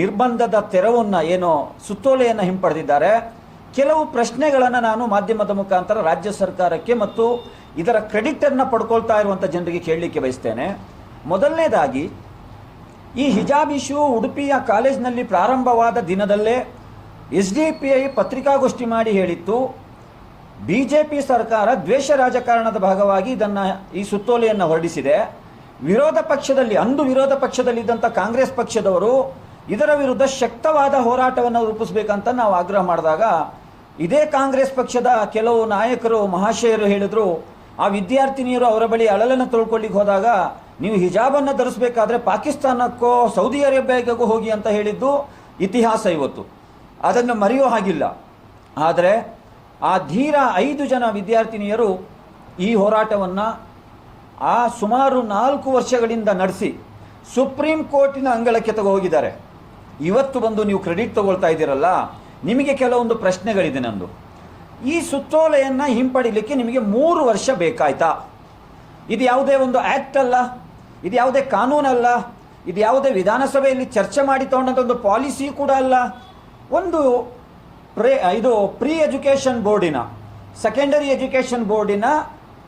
ನಿರ್ಬಂಧದ ತೆರವನ್ನು ಏನು ಸುತ್ತೋಲೆಯನ್ನು ಹಿಂಪಡೆದಿದ್ದಾರೆ, ಕೆಲವು ಪ್ರಶ್ನೆಗಳನ್ನು ನಾನು ಮಾಧ್ಯಮದ ಮುಖಾಂತರ ರಾಜ್ಯ ಸರ್ಕಾರಕ್ಕೆ ಮತ್ತು ಇದರ ಕ್ರೆಡಿಟನ್ನು ಪಡ್ಕೊಳ್ತಾ ಇರುವಂಥ ಜನರಿಗೆ ಕೇಳಲಿಕ್ಕೆ ಬಯಸ್ತೇನೆ. ಮೊದಲನೇದಾಗಿ, ಈ ಹಿಜಾಬ್ ಇಶ್ಯೂ ಉಡುಪಿಯ ಕಾಲೇಜಿನಲ್ಲಿ ಪ್ರಾರಂಭವಾದ ದಿನದಲ್ಲೇ SDPI ಪತ್ರಿಕಾಗೋಷ್ಠಿ ಮಾಡಿ ಹೇಳಿತ್ತು, BJP ಸರ್ಕಾರ ದ್ವೇಷ ರಾಜಕಾರಣದ ಭಾಗವಾಗಿ ಈ ಸುತ್ತೋಲೆಯನ್ನು ಹೊರಡಿಸಿದೆ. ಅಂದು ವಿರೋಧ ಪಕ್ಷದಲ್ಲಿದ್ದಂಥ ಕಾಂಗ್ರೆಸ್ ಪಕ್ಷದವರು ಇದರ ವಿರುದ್ಧ ಶಕ್ತವಾದ ಹೋರಾಟವನ್ನು ರೂಪಿಸಬೇಕಂತ ನಾವು ಆಗ್ರಹ ಮಾಡಿದಾಗ, ಇದೇ ಕಾಂಗ್ರೆಸ್ ಪಕ್ಷದ ಕೆಲವು ನಾಯಕರು ಮಹಾಶಯರು ಹೇಳಿದ್ರು, ಆ ವಿದ್ಯಾರ್ಥಿನಿಯರು ಅವರ ಬಳಿ ಅಳಲನ್ನು ತೊಳ್ಕೊಳ್ಳಿಕ್ಕೆ ಹೋದಾಗ, ನೀವು ಹಿಜಾಬನ್ನು ಧರಿಸಬೇಕಾದ್ರೆ ಪಾಕಿಸ್ತಾನಕ್ಕೋ ಸೌದಿ ಅರೇಬಿಯಾಗೂ ಹೋಗಿ ಅಂತ ಹೇಳಿದ್ದು ಇತಿಹಾಸ. ಇವತ್ತು ಅದನ್ನು ಮರೆಯೋ ಹಾಗಿಲ್ಲ. ಆದರೆ ಆ ಧೀರ 5 ಜನ ವಿದ್ಯಾರ್ಥಿನಿಯರು ಈ ಹೋರಾಟವನ್ನು ಸುಮಾರು 4 ವರ್ಷಗಳಿಂದ ನಡೆಸಿ ಸುಪ್ರೀಂ ಕೋರ್ಟಿನ ಅಂಗಳಕ್ಕೆ ಹೋಗಿದ್ದಾರೆ. ಇವತ್ತು ಬಂದು ನೀವು ಕ್ರೆಡಿಟ್ ತಗೊಳ್ತಾ ಇದ್ದೀರಲ್ಲ, ನಿಮಗೆ ಕೆಲವೊಂದು ಪ್ರಶ್ನೆಗಳಿದೆ ನಂದು. ಈ ಸುತ್ತೋಲೆಯನ್ನು ಹಿಂಪಡಿಲಿಕ್ಕೆ ನಿಮಗೆ 3 ವರ್ಷ ಬೇಕಾಯ್ತಾ? ಇದು ಯಾವುದೇ ಒಂದು ಆ್ಯಕ್ಟ್ ಅಲ್ಲ, ಇದು ಯಾವುದೇ ಕಾನೂನಲ್ಲ, ಇದು ಯಾವುದೇ ವಿಧಾನಸಭೆಯಲ್ಲಿ ಚರ್ಚೆ ಮಾಡಿ ತಗೊಂಡಂಥ ಒಂದು ಪಾಲಿಸಿ ಕೂಡ ಅಲ್ಲ. ಒಂದು ಇದು ಪ್ರೀ ಎಜುಕೇಷನ್ ಬೋರ್ಡಿನ, ಸೆಕೆಂಡರಿ ಎಜುಕೇಷನ್ ಬೋರ್ಡಿನ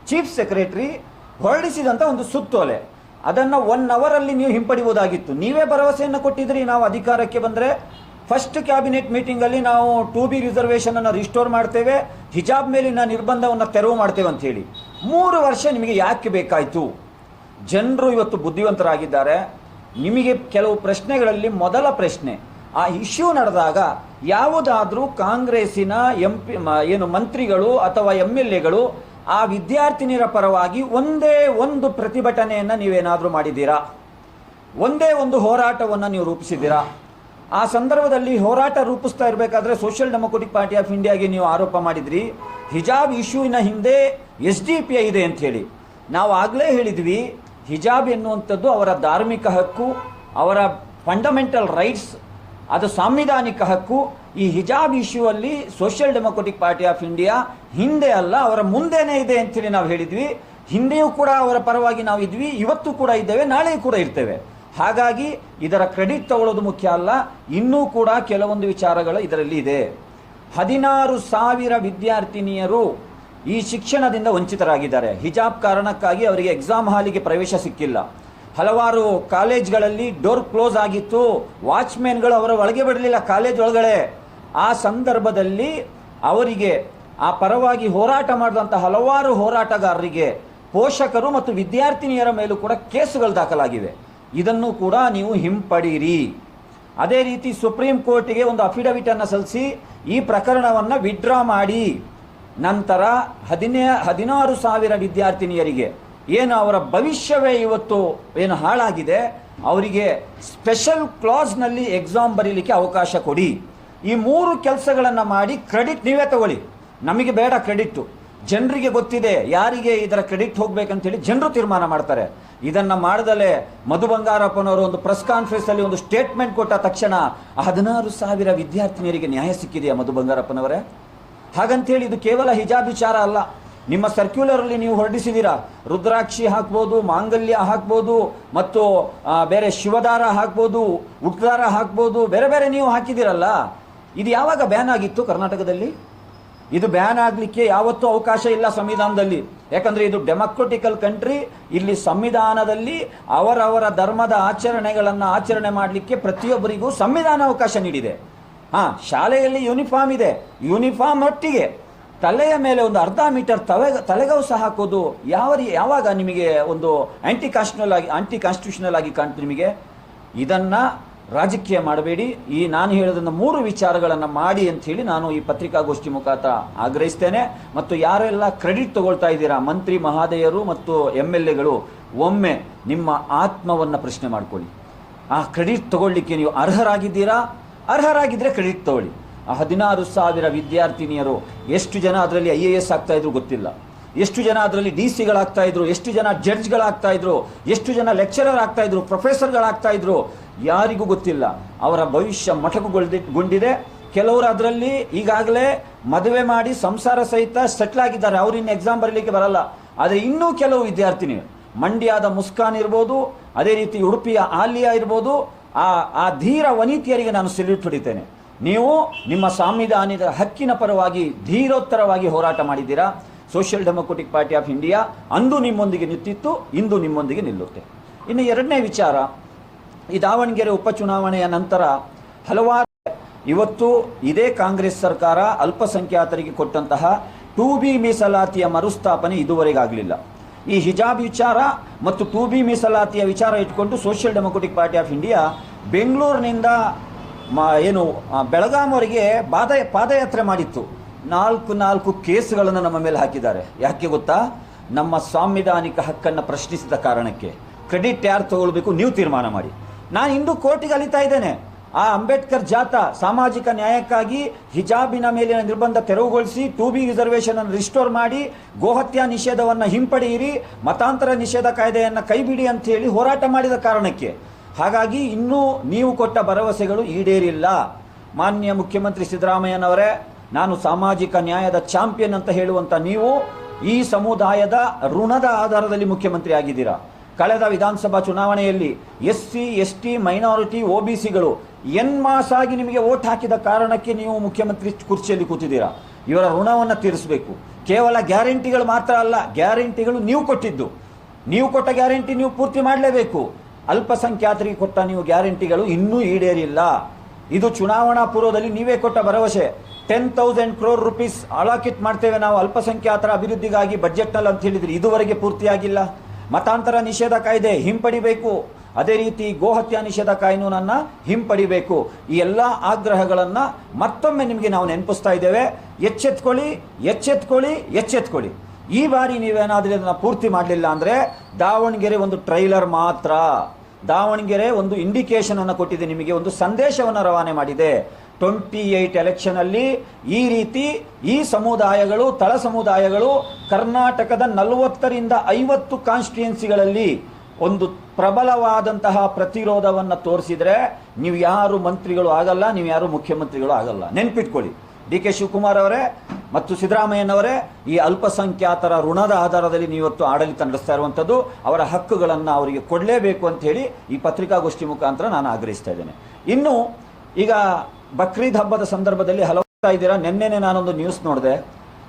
ಚೀಫ್ ಸೆಕ್ರೆಟರಿ ಹೊರಡಿಸಿದಂಥ ಒಂದು ಸುತ್ತೋಲೆ. ಅದನ್ನು 1 ಅವರಲ್ಲಿ ನೀವು ಹಿಂಪಡಿಬೋದಾಗಿತ್ತು. ನೀವೇ ಭರವಸೆಯನ್ನು ಕೊಟ್ಟಿದ್ರಿ, ನಾವು ಅಧಿಕಾರಕ್ಕೆ ಬಂದರೆ ಫಸ್ಟ್ ಕ್ಯಾಬಿನೆಟ್ ಮೀಟಿಂಗಲ್ಲಿ ನಾವು 2B ರಿಸರ್ವೇಷನನ್ನು ರಿಸ್ಟೋರ್ ಮಾಡ್ತೇವೆ, ಹಿಜಾಬ್ ಮೇಲಿನ ನಿರ್ಬಂಧವನ್ನು ತೆರವು ಮಾಡ್ತೇವೆ ಅಂತ ಹೇಳಿ. 3 ವರ್ಷ ನಿಮಗೆ ಯಾಕೆ ಬೇಕಾಯಿತು? ಜನರು ಇವತ್ತು ಬುದ್ಧಿವಂತರಾಗಿದ್ದಾರೆ. ನಿಮಗೆ ಕೆಲವು ಪ್ರಶ್ನೆಗಳಲ್ಲಿ ಮೊದಲ ಪ್ರಶ್ನೆ, ಆ ಇಶ್ಯೂ ನಡೆದಾಗ ಯಾವುದಾದ್ರೂ ಕಾಂಗ್ರೆಸ್ಸಿನ ಮಂತ್ರಿಗಳು ಅಥವಾ MLAಗಳು ಆ ವಿದ್ಯಾರ್ಥಿನಿಯರ ಪರವಾಗಿ ಒಂದೇ ಒಂದು ಪ್ರತಿಭಟನೆಯನ್ನು ನೀವೇನಾದರೂ ಮಾಡಿದ್ದೀರಾ? ಒಂದೇ ಒಂದು ಹೋರಾಟವನ್ನು ನೀವು ರೂಪಿಸಿದ್ದೀರಾ? ಆ ಸಂದರ್ಭದಲ್ಲಿ ಹೋರಾಟ ರೂಪಿಸ್ತಾ ಇರಬೇಕಾದ್ರೆ ಸೋಷಿಯಲ್ ಡೆಮೊಕ್ರೆಟಿಕ್ ಪಾರ್ಟಿ ಆಫ್ ಇಂಡಿಯಾಗೆ ನೀವು ಆರೋಪ ಮಾಡಿದ್ರಿ ಹಿಜಾಬ್ ಇಶ್ಯೂವಿನ ಹಿಂದೆ SDPI ಇದೆ ಅಂತ ಹೇಳಿ. ನಾವು ಆಗಲೇ ಹೇಳಿದ್ವಿ, ಹಿಜಾಬ್ ಎನ್ನುವಂಥದ್ದು ಅವರ ಧಾರ್ಮಿಕ ಹಕ್ಕು, ಅವರ ಫಂಡಮೆಂಟಲ್ ರೈಟ್ಸ್, ಅದು ಸಾಂವಿಧಾನಿಕ ಹಕ್ಕು. ಈ ಹಿಜಾಬ್ ಇಶ್ಯೂ ಅಲ್ಲಿ social democratic party of India ಹಿಂದೆ ಅಲ್ಲ, ಅವರ ಮುಂದೆನೇ ಇದೆ ಅಂತೇಳಿ ನಾವು ಹೇಳಿದ್ವಿ. ಹಿಂದೆಯೂ ಕೂಡ ಅವರ ಪರವಾಗಿ ನಾವು ಇದ್ವಿ, ಇವತ್ತು ಕೂಡ ಇದ್ದೇವೆ, ನಾಳೆಯೂ ಕೂಡ ಇರ್ತೇವೆ. ಹಾಗಾಗಿ ಇದರ ಕ್ರೆಡಿಟ್ ತಗೊಳ್ಳೋದು ಮುಖ್ಯ ಅಲ್ಲ, ಇನ್ನೂ ಕೂಡ ಕೆಲವೊಂದು ವಿಚಾರಗಳು ಇದರಲ್ಲಿ ಇದೆ. 16,000 ವಿದ್ಯಾರ್ಥಿನಿಯರು ಈ ಶಿಕ್ಷಣದಿಂದ ವಂಚಿತರಾಗಿದ್ದಾರೆ. ಹಿಜಾಬ್ ಕಾರಣಕ್ಕಾಗಿ ಅವರಿಗೆ ಎಕ್ಸಾಮ್ ಹಾಲಿಗೆ ಪ್ರವೇಶ ಸಿಕ್ಕಿಲ್ಲ. ಹಲವಾರು ಕಾಲೇಜ್ಗಳಲ್ಲಿ ಡೋರ್ ಕ್ಲೋಸ್ ಆಗಿತ್ತು, ವಾಚ್ಮೆನ್ಗಳು ಅವರ ಒಳಗೆ ಬಿಡಲಿಲ್ಲ ಕಾಲೇಜ್ ಒಳಗಡೆ. ಆ ಸಂದರ್ಭದಲ್ಲಿ ಅವರಿಗೆ ಆ ಪರವಾಗಿ ಹೋರಾಟ ಮಾಡಿದಂಥ ಹಲವಾರು ಹೋರಾಟಗಾರರಿಗೆ, ಪೋಷಕರು ಮತ್ತು ವಿದ್ಯಾರ್ಥಿನಿಯರ ಮೇಲೂ ಕೂಡ ಕೇಸುಗಳು ದಾಖಲಾಗಿವೆ. ಇದನ್ನು ಕೂಡ ನೀವು ಹಿಂಪಡೀರಿ. ಅದೇ ರೀತಿ ಸುಪ್ರೀಂ ಕೋರ್ಟಿಗೆ ಒಂದು ಅಫಿಡವಿಟನ್ನು ಸಲ್ಲಿಸಿ ಈ ಪ್ರಕರಣವನ್ನು ವಿಡ್ರಾ ಮಾಡಿ. ನಂತರ 16,000 ವಿದ್ಯಾರ್ಥಿನಿಯರಿಗೆ ಏನು ಅವರ ಭವಿಷ್ಯವೇ ಇವತ್ತು ಏನು ಹಾಳಾಗಿದೆ, ಅವರಿಗೆ ಸ್ಪೆಷಲ್ ಕ್ಲಾಸ್ನಲ್ಲಿ ಎಕ್ಸಾಮ್ ಬರೀಲಿಕ್ಕೆ ಅವಕಾಶ ಕೊಡಿ. ಈ 3 ಕೆಲಸಗಳನ್ನು ಮಾಡಿ ಕ್ರೆಡಿಟ್ ನೀವೇ ತಗೊಳ್ಳಿ, ನಮಗೆ ಬೇಡ ಕ್ರೆಡಿಟ್ಟು. ಜನರಿಗೆ ಗೊತ್ತಿದೆ ಯಾರಿಗೆ ಇದರ ಕ್ರೆಡಿಟ್ ಹೋಗ್ಬೇಕಂತೇಳಿ ಜನರು ತೀರ್ಮಾನ ಮಾಡ್ತಾರೆ. ಇದನ್ನು ಮಾಡದಲೇ ಮಧು ಬಂಗಾರಪ್ಪನವರು ಒಂದು ಪ್ರೆಸ್ ಕಾನ್ಫರೆನ್ಸಲ್ಲಿ ಒಂದು ಸ್ಟೇಟ್ಮೆಂಟ್ ಕೊಟ್ಟ ತಕ್ಷಣ 16,000 ವಿದ್ಯಾರ್ಥಿನಿಯರಿಗೆ ನ್ಯಾಯ ಸಿಕ್ಕಿದೆಯಾ ಮಧು ಬಂಗಾರಪ್ಪನವರೇ? ಹಾಗಂತೇಳಿ ಇದು ಕೇವಲ ಹಿಜಾಬ್ ವಿಚಾರ ಅಲ್ಲ. ನಿಮ್ಮ ಸರ್ಕ್ಯುಲರಲ್ಲಿ ನೀವು ಹೊರಡಿಸಿದ್ದೀರಾ, ರುದ್ರಾಕ್ಷಿ ಹಾಕ್ಬೋದು, ಮಾಂಗಲ್ಯ ಹಾಕ್ಬೋದು, ಮತ್ತು ಬೇರೆ ಶಿವದಾರ ಹಾಕ್ಬೋದು, ಉಟ್ದಾರ ಹಾಕ್ಬೋದು, ಬೇರೆ ಬೇರೆ ನೀವು ಹಾಕಿದ್ದೀರಲ್ಲ. ಇದು ಯಾವಾಗ ಬ್ಯಾನ್ ಆಗಿತ್ತು ಕರ್ನಾಟಕದಲ್ಲಿ? ಇದು ಬ್ಯಾನ್ ಆಗಲಿಕ್ಕೆ ಯಾವತ್ತೂ ಅವಕಾಶ ಇಲ್ಲ ಸಂವಿಧಾನದಲ್ಲಿ. ಯಾಕಂದರೆ ಇದು ಡೆಮೊಕ್ರೆಟಿಕಲ್ ಕಂಟ್ರಿ. ಇಲ್ಲಿ ಸಂವಿಧಾನದಲ್ಲಿ ಅವರವರ ಧರ್ಮದ ಆಚರಣೆಗಳನ್ನು ಆಚರಣೆ ಮಾಡಲಿಕ್ಕೆ ಪ್ರತಿಯೊಬ್ಬರಿಗೂ ಸಂವಿಧಾನ ಅವಕಾಶ ನೀಡಿದೆ. ಶಾಲೆಯಲ್ಲಿ ಯೂನಿಫಾರ್ಮ್ ಇದೆ, ಯೂನಿಫಾರ್ಮ್ ಒಟ್ಟಿಗೆ ತಲೆಯ ಮೇಲೆ ಒಂದು ಅರ್ಧ ಮೀಟರ್ ತಲೆಗವಸ ಹಾಕೋದು ಯಾವಾಗ ನಿಮಗೆ ಒಂದು ಆಂಟಿ ಕಾನ್ಸ್ಟಿಟ್ಯೂಷನಲ್ ಆಗಿ ಕಾಣ್ತು ನಿಮಗೆ? ಇದನ್ನು ರಾಜಕೀಯ ಮಾಡಬೇಡಿ. ಈ ನಾನು ಹೇಳೋದನ್ನು 3 ವಿಚಾರಗಳನ್ನು ಮಾಡಿ ಅಂಥೇಳಿ ನಾನು ಈ ಪತ್ರಿಕಾಗೋಷ್ಠಿ ಮುಖಾಂತರ ಆಗ್ರಹಿಸ್ತೇನೆ. ಮತ್ತು ಯಾರೆಲ್ಲ ಕ್ರೆಡಿಟ್ ತಗೊಳ್ತಾ ಇದ್ದೀರಾ, ಮಂತ್ರಿ ಮಹೋದಯರು ಮತ್ತು MLAಗಳು, ಒಮ್ಮೆ ನಿಮ್ಮ ಆತ್ಮವನ್ನು ಪ್ರಶ್ನೆ ಮಾಡ್ಕೊಳ್ಳಿ. ಆ ಕ್ರೆಡಿಟ್ ತಗೊಳ್ಳಿಕ್ಕೆ ನೀವು ಅರ್ಹರಾಗಿದ್ದೀರಾ? ಅರ್ಹರಾಗಿದ್ದರೆ ಕ್ರೆಡಿಟ್ ತಗೊಳ್ಳಿ. ಆ 16,000 ವಿದ್ಯಾರ್ಥಿನಿಯರು ಎಷ್ಟು ಜನ ಅದರಲ್ಲಿ IAS ಆಗ್ತಾ ಇದ್ರು ಗೊತ್ತಿಲ್ಲ, ಎಷ್ಟು ಜನ ಅದರಲ್ಲಿ DC ಇದ್ರು, ಎಷ್ಟು ಜನ ಜಡ್ಜ್ಗಳಾಗ್ತಾ ಇದ್ರು, ಎಷ್ಟು ಜನ ಲೆಕ್ಚರರ್ ಆಗ್ತಾ ಇದ್ರು, ಪ್ರೊಫೆಸರ್ಗಳಾಗ್ತಾ ಇದ್ರು, ಯಾರಿಗೂ ಗೊತ್ತಿಲ್ಲ. ಅವರ ಭವಿಷ್ಯ ಮೊಟಕುಗೊಂಡಿದೆ. ಕೆಲವರು ಅದರಲ್ಲಿ ಈಗಾಗಲೇ ಮದುವೆ ಮಾಡಿ ಸಂಸಾರ ಸಹಿತ ಸೆಟ್ಲ್ ಆಗಿದ್ದಾರೆ, ಅವರು ಇನ್ನು ಎಕ್ಸಾಮ್ ಬರೀಲಿಕ್ಕೆ ಬರಲ್ಲ. ಆದರೆ ಇನ್ನೂ ಕೆಲವು ವಿದ್ಯಾರ್ಥಿನಿಗಳು, ಮಂಡ್ಯದ ಮುಸ್ಕಾನ್ ಇರ್ಬೋದು, ಅದೇ ರೀತಿ ಉಡುಪಿಯ ಆಲಿಯಾ ಇರ್ಬೋದು, ಆ ಧೀರ ವನಿತೆಯರಿಗೆ ನಾನು ಸೆಲ್ಯೂಟ್ ಹೊಡಿತೇನೆ. ನೀವು ನಿಮ್ಮ ಸಾಂವಿಧಾನಿಕ ಹಕ್ಕಿನ ಪರವಾಗಿ ಧೀರೋತ್ತರವಾಗಿ ಹೋರಾಟ ಮಾಡಿದ್ದೀರಾ. Social democratic party of India ಅಂದು ನಿಮ್ಮೊಂದಿಗೆ ನಿಂತಿತ್ತು, ಇಂದು ನಿಮ್ಮೊಂದಿಗೆ ನಿಲ್ಲುತ್ತೆ. ಇನ್ನು 2ನೇ ವಿಚಾರ, ಈ ದಾವಣಗೆರೆ ಉಪಚುನಾವಣೆಯ ನಂತರ ಹಲವಾರು ಇವತ್ತು ಇದೇ ಕಾಂಗ್ರೆಸ್ ಸರ್ಕಾರ ಅಲ್ಪಸಂಖ್ಯಾತರಿಗೆ ಕೊಟ್ಟಂತಹ 2B ಮೀಸಲಾತಿಯ ಮರುಸ್ಥಾಪನೆ ಇದುವರೆಗೆ ಆಗಲಿಲ್ಲ. ಈ ಹಿಜಾಬ್ ವಿಚಾರ ಮತ್ತು 2B ಮೀಸಲಾತಿಯ ವಿಚಾರ ಇಟ್ಕೊಂಡು social democratic party of India ಬೆಂಗಳೂರಿನಿಂದ ಬೆಳಗಾಂವರೆಗೆ ಪಾದಯಾತ್ರೆ ಮಾಡಿತ್ತು. 4 ಕೇಸುಗಳನ್ನು ನಮ್ಮ ಮೇಲೆ ಹಾಕಿದ್ದಾರೆ. ಯಾಕೆ ಗೊತ್ತಾ? ನಮ್ಮ ಸಾಂವಿಧಾನಿಕ ಹಕ್ಕನ್ನು ಪ್ರಶ್ನಿಸಿದ ಕಾರಣಕ್ಕೆ. ಕ್ರೆಡಿಟ್ ಯಾರು ತಗೊಳ್ಬೇಕು ನೀವು ತೀರ್ಮಾನ ಮಾಡಿ. ನಾನು ಇಂದು ಕೋರ್ಟಿಗೆ ಅಲಿತಾ ಇದ್ದೇನೆ. ಆ ಅಂಬೇಡ್ಕರ್ ಜಾಥಾ ಸಾಮಾಜಿಕ ನ್ಯಾಯಕ್ಕಾಗಿ ಹಿಜಾಬಿನ ಮೇಲಿನ ನಿರ್ಬಂಧ ತೆರವುಗೊಳಿಸಿ 2B ರಿಸರ್ವೇಷನ್ ಅನ್ನು ರಿಸ್ಟೋರ್ ಮಾಡಿ, ಗೋಹತ್ಯಾ ನಿಷೇಧವನ್ನು ಹಿಂಪಡೆಯಿರಿ, ಮತಾಂತರ ನಿಷೇಧ ಕಾಯ್ದೆಯನ್ನು ಕೈಬಿಡಿ ಅಂತ ಹೇಳಿ ಹೋರಾಟ ಮಾಡಿದ ಕಾರಣಕ್ಕೆ ಹಾಗಾಗಿ ಇನ್ನೂ ನೀವು ಕೊಟ್ಟ ಭರವಸೆಗಳು ಈಡೇರಿಲ್ಲ. ಮಾನ್ಯ ಮುಖ್ಯಮಂತ್ರಿ ಸಿದ್ದರಾಮಯ್ಯನವರೇ, ನಾನು ಸಾಮಾಜಿಕ ನ್ಯಾಯದ ಚಾಂಪಿಯನ್ ಅಂತ ಹೇಳುವಂಥ ನೀವು ಈ ಸಮುದಾಯದ ಋಣದ ಆಧಾರದಲ್ಲಿ ಮುಖ್ಯಮಂತ್ರಿ ಆಗಿದ್ದೀರಾ. ಕಳೆದ ವಿಧಾನಸಭಾ ಚುನಾವಣೆಯಲ್ಲಿ SC ST ಮೈನಾರಿಟಿ OBCಗಳು ಎನ್ಮಾಸಾಗಿ ನಿಮಗೆ ವೋಟ್ ಹಾಕಿದ ಕಾರಣಕ್ಕೆ ನೀವು ಮುಖ್ಯಮಂತ್ರಿ ಕುರ್ಚಿಯಲ್ಲಿ ಕೂತಿದ್ದೀರಾ. ಇವರ ಋಣವನ್ನು ತೀರಿಸಬೇಕು. ಕೇವಲ ಗ್ಯಾರಂಟಿಗಳು ಮಾತ್ರ ಅಲ್ಲ, ಗ್ಯಾರಂಟಿಗಳು ನೀವು ಕೊಟ್ಟಿದ್ದು, ನೀವು ಕೊಟ್ಟ ಗ್ಯಾರಂಟಿ ನೀವು ಪೂರ್ತಿ ಮಾಡಲೇಬೇಕು. ಅಲ್ಪಸಂಖ್ಯಾತರಿಗೆ ಕೊಟ್ಟ ನೀವು ಗ್ಯಾರಂಟಿಗಳು ಇನ್ನೂ ಈಡೇರಿಲ್ಲ. ಇದು ಚುನಾವಣಾ ಪೂರ್ವದಲ್ಲಿ ನೀವೇ ಕೊಟ್ಟ ಭರವಸೆ. 10,000 crore rupees ಅಲಾಕಿಟ್ ಮಾಡ್ತೇವೆ ನಾವು ಅಲ್ಪಸಂಖ್ಯಾತರ ಅಭಿವೃದ್ಧಿಗಾಗಿ ಬಜೆಟ್ನಲ್ಲಿ ಅಂತ ಹೇಳಿದ್ರಿ, ಇದುವರೆಗೆ ಪೂರ್ತಿಯಾಗಿಲ್ಲ. ಮತಾಂತರ ನಿಷೇಧ ಕಾಯ್ದೆ ಹಿಂಪಡಿಬೇಕು, ಅದೇ ರೀತಿ ಗೋಹತ್ಯಾ ನಿಷೇಧ ಕಾನೂನನ್ನು ಹಿಂಪಡಿಬೇಕು. ಈ ಎಲ್ಲ ಆಗ್ರಹಗಳನ್ನು ಮತ್ತೊಮ್ಮೆ ನಿಮಗೆ ನಾವು ನೆನಪಿಸ್ತಾ ಇದ್ದೇವೆ. ಎಚ್ಚೆತ್ಕೊಳ್ಳಿ, ಎಚ್ಚೆತ್ಕೊಳ್ಳಿ, ಎಚ್ಚೆತ್ಕೊಳ್ಳಿ. ಈ ಬಾರಿ ನೀವೇನಾದರೂ ಅದನ್ನು ಪೂರ್ತಿ ಮಾಡಲಿಲ್ಲ ಅಂದರೆ ದಾವಣಗೆರೆ ಒಂದು ಟ್ರೈಲರ್ ಮಾತ್ರ. ದಾವಣಗೆರೆ ಒಂದು ಇಂಡಿಕೇಶನ್ ಅನ್ನು ಕೊಟ್ಟಿದೆ, ನಿಮಗೆ ಒಂದು ಸಂದೇಶವನ್ನು ರವಾನೆ ಮಾಡಿದೆ. 28 ಎಲೆಕ್ಷನಲ್ಲಿ ಈ ರೀತಿ ಈ ಸಮುದಾಯಗಳು, ತಳ ಸಮುದಾಯಗಳು ಕರ್ನಾಟಕದ 40ರಿಂದ 50 ಕಾನ್ಸ್ಟಿಟ್ಯೂನ್ಸಿಗಳಲ್ಲಿ ಒಂದು ಪ್ರಬಲವಾದಂತಹ ಪ್ರತಿರೋಧವನ್ನು ತೋರಿಸಿದ್ರೆ ನೀವು ಯಾರು ಮಂತ್ರಿಗಳು ಆಗಲ್ಲ, ನೀವು ಯಾರು ಮುಖ್ಯಮಂತ್ರಿಗಳು ಆಗಲ್ಲ. ನೆನ್ಪಿಟ್ಕೊಳ್ಳಿ. DK ಶಿವಕುಮಾರ್ ಅವರೇ ಮತ್ತು ಸಿದ್ದರಾಮಯ್ಯನವರೇ, ಈ ಅಲ್ಪಸಂಖ್ಯಾತರ ಋಣದ ಆಧಾರದಲ್ಲಿ ನೀವತ್ತು ಆಡಳಿತ ನಡೆಸ್ತಾ ಇರುವಂಥದ್ದು, ಅವರ ಹಕ್ಕುಗಳನ್ನು ಅವರಿಗೆ ಕೊಡಲೇಬೇಕು ಅಂತ ಹೇಳಿ ಈ ಪತ್ರಿಕಾಗೋಷ್ಠಿ ಮುಖಾಂತರ ನಾನು ಆಗ್ರಹಿಸ್ತಾ ಇದ್ದೇನೆ. ಇನ್ನು ಈಗ ಬಕ್ರೀದ್ ಹಬ್ಬದ ಸಂದರ್ಭದಲ್ಲಿ ಹಲವಾರು ಇದ್ದೀರಾ. ನಿನ್ನೆನೆ ನಾನೊಂದು ನ್ಯೂಸ್ ನೋಡಿದೆ.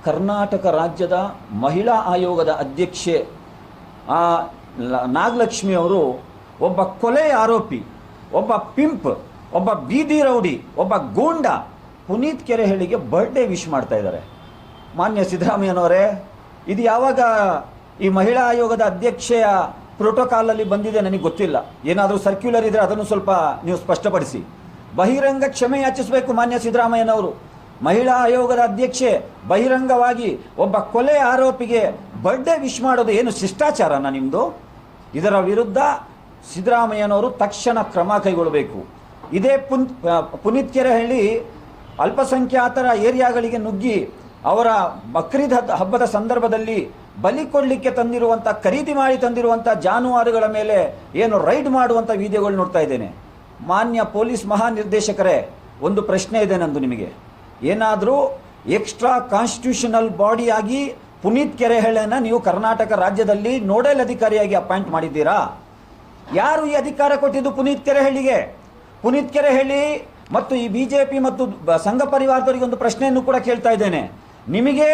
ಕರ್ನಾಟಕ ರಾಜ್ಯದ ಮಹಿಳಾ ಆಯೋಗದ ಅಧ್ಯಕ್ಷೆ ನಾಗಲಕ್ಷ್ಮಿ ಅವರು ಒಬ್ಬ ಕೊಲೆ ಆರೋಪಿ, ಒಬ್ಬ ಪಿಂಪ್, ಒಬ್ಬ ಬೀದಿ ರೌಡಿ, ಒಬ್ಬ ಗೂಂಡ ಪುನೀತ್ ಕೆರೆಹಳ್ಳಿಗೆ ಬರ್ಡೇ ವಿಶ್ ಮಾಡ್ತಾ ಇದ್ದಾರೆ. ಮಾನ್ಯ ಸಿದ್ದರಾಮಯ್ಯನವರೇ, ಇದು ಯಾವಾಗ ಈ ಮಹಿಳಾ ಆಯೋಗದ ಅಧ್ಯಕ್ಷೆಯ ಪ್ರೋಟೋಕಾಲಲ್ಲಿ ಬಂದಿದೆ ನನಗೆ ಗೊತ್ತಿಲ್ಲ. ಏನಾದರೂ ಸರ್ಕ್ಯುಲರ್ ಇದ್ರೆ ಅದನ್ನು ಸ್ವಲ್ಪ ನೀವು ಸ್ಪಷ್ಟಪಡಿಸಿ. ಬಹಿರಂಗ ಕ್ಷಮೆ ಯಾಚಿಸಬೇಕು ಮಾನ್ಯ ಸಿದ್ದರಾಮಯ್ಯನವರು. ಮಹಿಳಾ ಆಯೋಗದ ಅಧ್ಯಕ್ಷೆ ಬಹಿರಂಗವಾಗಿ ಒಬ್ಬ ಕೊಲೆ ಆರೋಪಿಗೆ ಬರ್ಡೇ ವಿಶ್ ಮಾಡೋದು ಏನು ಶಿಷ್ಟಾಚಾರನ ನಿಮ್ಮದು? ಇದರ ವಿರುದ್ಧ ಸಿದ್ದರಾಮಯ್ಯನವರು ತಕ್ಷಣ ಕ್ರಮ ಕೈಗೊಳ್ಳಬೇಕು. ಇದೇ ಪುನೀತ್ ಕೆರೆಹಳ್ಳಿ ಅಲ್ಪಸಂಖ್ಯಾತರ ಏರಿಯಾಗಳಿಗೆ ನುಗ್ಗಿ ಅವರ ಬಕ್ರೀದ್ ಹಬ್ಬದ ಸಂದರ್ಭದಲ್ಲಿ ಬಲಿ ಕೊಡಲಿಕ್ಕೆ ತಂದಿರುವಂಥ, ಖರೀದಿ ಮಾಡಿ ತಂದಿರುವಂಥ ಜಾನುವಾರುಗಳ ಮೇಲೆ ಏನು ರೈಡ್ ಮಾಡುವಂಥ ವಿಡಿಯೋಗಳು ನೋಡ್ತಾ ಇದ್ದೇನೆ. ಮಾನ್ಯ ಪೊಲೀಸ್ ಮಹಾನಿರ್ದೇಶಕರೇ, ಒಂದು ಪ್ರಶ್ನೆ ಇದೆ ನಂದು ನಿಮಗೆ. ಏನಾದರೂ ಎಕ್ಸ್ಟ್ರಾ ಕಾನ್ಸ್ಟಿಟ್ಯೂಷನಲ್ ಬಾಡಿಯಾಗಿ ಪುನೀತ್ ಕೆರೆಹಳ್ಳಿಯನ್ನು ನೀವು ಕರ್ನಾಟಕ ರಾಜ್ಯದಲ್ಲಿ ನೋಡಲ್ ಅಧಿಕಾರಿಯಾಗಿ ಅಪಾಯಿಂಟ್ ಮಾಡಿದ್ದೀರಾ? ಯಾರು ಈ ಅಧಿಕಾರ ಕೊಟ್ಟಿದ್ದು ಪುನೀತ್ ಕೆರೆಹಳ್ಳಿಗೆ? ಪುನೀತ್ ಕೆರೆಹಳ್ಳಿ ಮತ್ತು ಈ BJP ಮತ್ತು ಸಂಘ ಪರಿವಾರದವರಿಗೆ ಒಂದು ಪ್ರಶ್ನೆಯನ್ನು ಕೂಡ ಕೇಳ್ತಾ ಇದ್ದೇನೆ. ನಿಮಗೆ